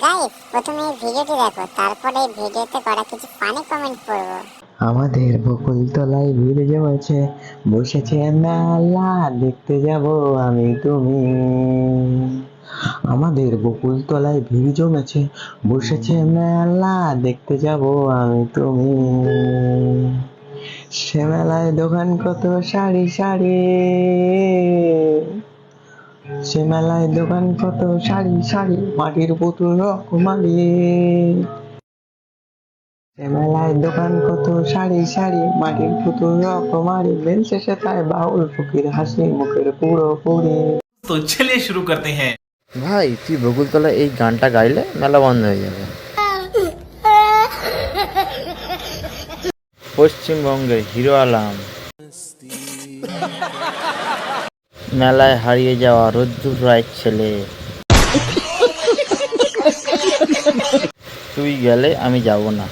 Guys প্রথমে এই ভিডিওটি দেখো, তারপরে এই ভিডিওতে করা কিছু ফানি কমেন্ট পড়বো। আমাদের বকুলতলায় ভিড় জমেছে, বসেছে মেলা দেখতে যাব আমি তুমি। আমাদের বকুলতলায় ভিড় জমেছে, বসেছে মেলা দেখতে যাব আমি তুমি। সে মেলায় দোকান কত সারি সারি, সে মেলায় দোকান কত সারি সারি, মাটির পুতুল রকমারি। মেলায় দোকান কত সারি সারি, মাটির পুতুল রকমারি, বেল শেষে তাই বাউল ফকির হাসি মুখের পুরোপুরি। तो चलिए शुरू करते हैं। ভাই তুই বকুলতলা এই গানটা গাইলে মেলা বন্ধ হয়ে যাবে। পশ্চিমবঙ্গের হিরো আলম, মেলায় হারিয়ে যাওয়া রোদ্দুর রায়ের ছেলে, তুই গেলে আমি যাব না।